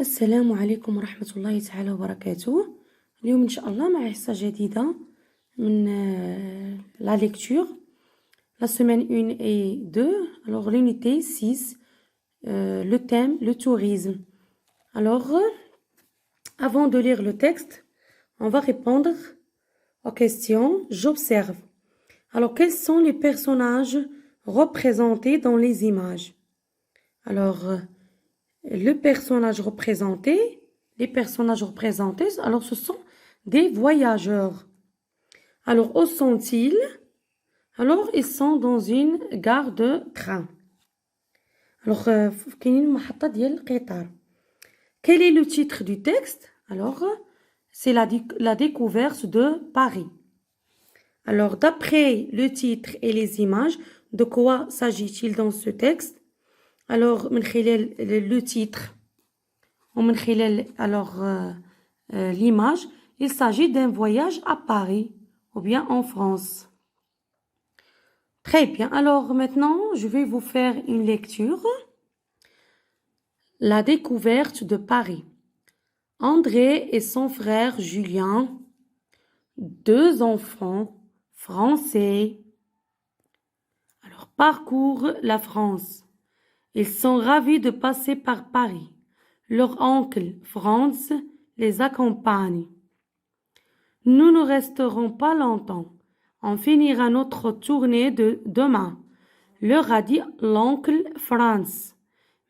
السلام عليكم ورحمة الله تعالى وبركاته. اليوم إن شاء الله مع حصة جديدة من la lecture. La semaine 1 et 2. Alors l'unité 6, le thème, le tourisme. Alors, avant de lire le texte, on va répondre aux questions. J'observe. Alors, quels sont les personnages représentés dans les images? Alors, les personnages représentés, alors ce sont des voyageurs. Alors, où sont-ils? Alors, ils sont dans une gare de train. Alors, quel est le titre du texte? Alors, c'est la découverte de Paris. Alors, d'après le titre et les images, de quoi s'agit-il dans ce texte? Alors, le titre, l'image, il s'agit d'un voyage à Paris ou bien en France. Très bien. Alors, maintenant, je vais vous faire une lecture. La découverte de Paris. André et son frère Julien, 2 enfants français, alors parcourent la France. Ils sont ravis de passer par Paris. Leur oncle Franz les accompagne. Nous ne resterons pas longtemps. On finira notre tournée demain, leur a dit l'oncle Franz.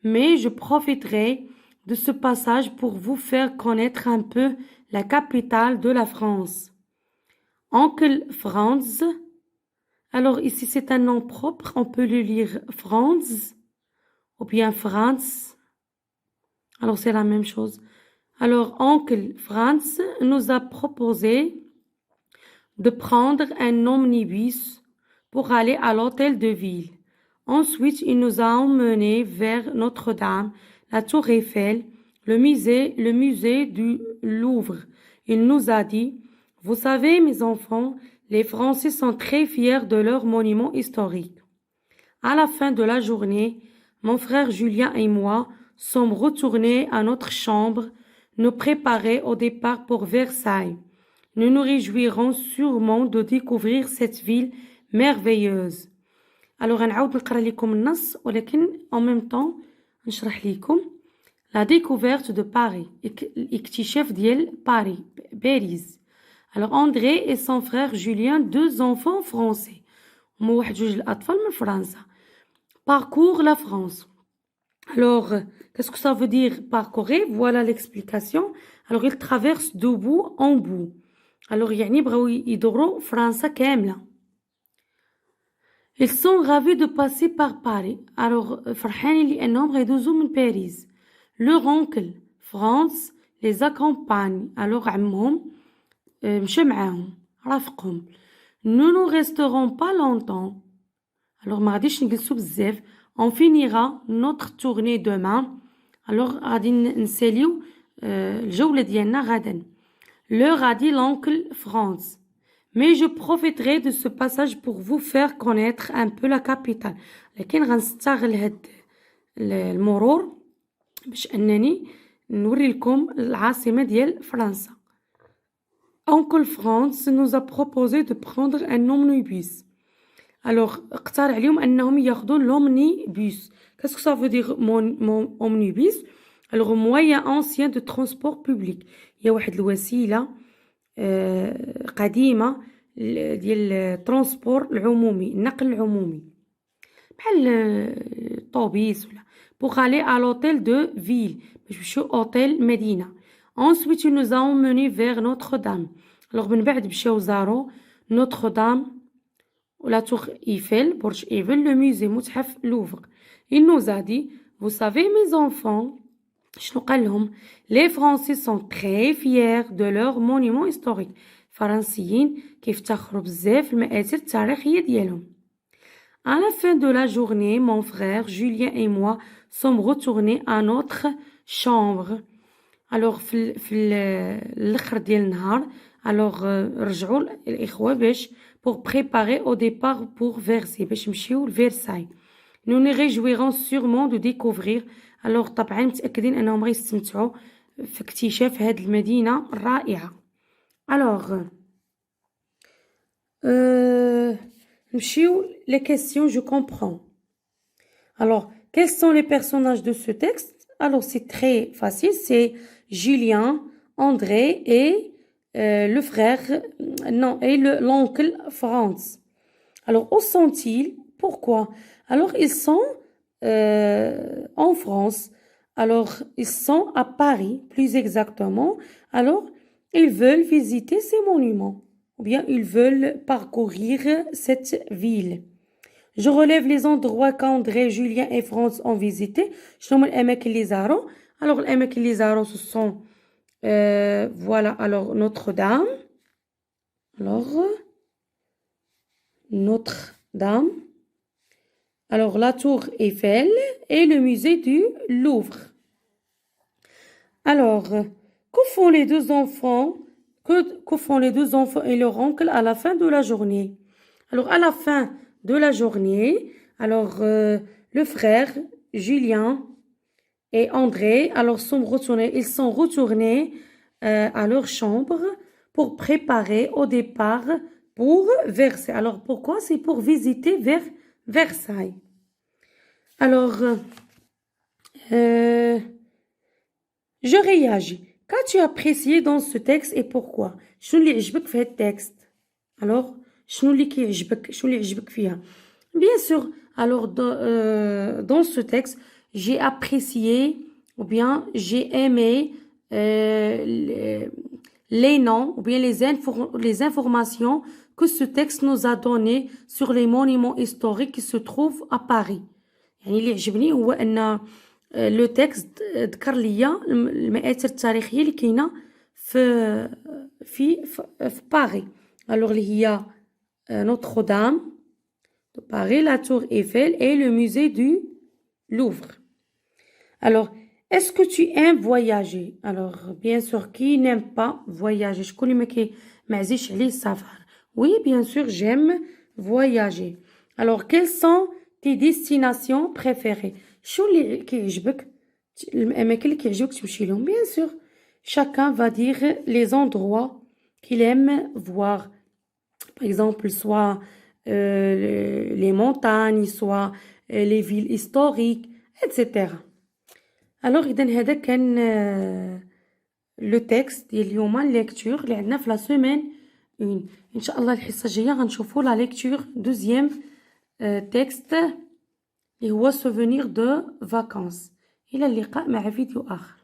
Mais je profiterai de ce passage pour vous faire connaître un peu la capitale de la France. Oncle Franz. Alors ici c'est un nom propre, on peut le lire Franz ou bien Franz. Alors c'est la même chose. Alors oncle Franz nous a proposé de prendre un omnibus pour aller à l'hôtel de ville. Ensuite, il nous a emmenés vers Notre-Dame, la Tour Eiffel, le musée du Louvre. Il nous a dit, vous savez, mes enfants, les Français sont très fiers de leurs monuments historiques. À la fin de la journée, mon frère Julien et moi sommes retournés à notre chambre, nous préparer au départ pour Versailles. Nous nous réjouirons sûrement de découvrir cette ville merveilleuse. Alors, غنعاود نقرا لكم النص ولكن en même temps نشرح لكم la découverte de Paris, الاكتشاف ديال Paris. Alors, André et son frère Julien, 2 enfants français. هما واحد جوج الأطفال من فرنسا. Parcourent la France. Alors, qu'est-ce que ça veut dire parcourir? Voilà l'explication. Alors, ils traversent de bout en bout. Alors, يعني بغاو يدوروا فرنسا كاملة. Ils sont ravis de passer par Paris. Alors, فرحانين لأنهم غيدوزوا من باريس. Leur oncle, Franz, les accompagne. Alors, عمهم مشى معاهم رافقهم. Nous ne resterons pas longtemps. Alors, ما غاديش نجلسوا بزاف. On finira notre tournée demain. Alors, غادي نساليو الجولة ديالنا غدا. Leur a dit l'oncle Franz. Mais je profiterai de ce passage pour vous faire connaître un peu la capitale. لكن غنستغل هاد المرور باش أنني نوري لكم العاصمة ديال فرنسا. Oncle Franz nous a proposé de prendre un omnibus. Alors, اقترح عليهم أنهم ياخدوا l'omnibus. Qu'est-ce que ça veut dire mon omnibus? Alors, moyen ancien de transport public. هي واحد الوسيلة قديمة ديال الترونسبور العمومي، النقل العمومي بحال الطوبيس ولا pour aller à l'hôtel de ville باش نمشيو اوتيل مدينة. Ensuite, il nous a emmenés vers Notre-Dame. Alors من بعد مشاو زاروا Notre-Dame la Tour Eiffel, برج إيفل, le musée متحف لوفر. Il nous a dit, vous savez mes enfants, شنو قال لهم؟ les Français sont très fiers de leurs monuments historiques. فرنسيين كيفتخروا بزاف المآثر التاريخية ديالهم. À la fin de la journée, mon frère Julien et moi sommes retournés à notre chambre. Alors في الآخر ديال النهار alors رجعوا الإخوة باش pour préparer au départ pour Versailles باش نمشيو لفيرساي. Nous nous réjouirons sûrement de découvrir الوغ طبعا متأكدين أنهم غيستمتعوا في اكتشاف هذه المدينة الرائعة. الوغ نمشيو les questions je comprends. Alors, quels sont les personnages de ce texte? Alors, c'est très facile, c'est Julien, André et le frère, non, et l'oncle Franz. Alors, où sont-ils? Pourquoi? Alors, ils sont en France. Alors, ils sont à Paris, plus exactement. Alors, ils veulent visiter ces monuments. Ou bien, ils veulent parcourir cette ville. Je relève les endroits qu'André, Julien et Franz ont visités. شنو الأماكن اللي زاروا؟ Alors, الأماكن اللي زاروا, ce sont voilà, alors Notre-Dame. Alors, Notre-Dame. Alors, la tour Eiffel et le musée du Louvre. Alors, que font les deux enfants et leur oncle à la fin de la journée? Alors, à la fin de la journée, alors le frère Julien et André, alors ils sont retournés à leur chambre pour préparer au départ pour Versailles. Alors, pourquoi? C'est pour visiter Versailles. Alors, je réagis. Qu'as-tu apprécié dans ce texte et pourquoi? شنو اللي عجبك في هذا التكست? Alors, شنو اللي كيعجبك؟ شنو اللي عجبك فيها? Bien sûr, alors dans ce texte, j'ai apprécié ou bien j'ai aimé les noms ou bien les informations que ce texte nous a données sur les monuments historiques qui se trouvent à Paris. يعني اللي عجبني هو أن لو تكست ذكر ليا المآثر التاريخية اللي كاينة في باريس. alors اللي هي Notre-Dame de Paris, la tour Eiffel et le musée du Louvre. Alors, est-ce que tu aimes voyager? Alors, bien sûr, qui n'aime pas voyager? شكون اللي ما عزيزش عليه السفر? Oui, bien sûr, j'aime voyager. Alors, quelles sont tes destinations préférées? شو اللي كيعجبك الاماكن اللي كيعجبك تمشي لهم؟ bien sûr, chacun va dire les endroits qu'il aime voir. Par exemple, soit les montagnes, soit les villes historiques, etc. Alors, إذن هذا كان لو تكست ديال اليوم ليكتور اللي عندنا في لا سيمين اون. ان شاء الله الحصه الجايه غنشوفوا لا ليكتور دوزيام تكست اللي هو سوفونير دو فاكانس. الى اللقاء مع فيديو اخر.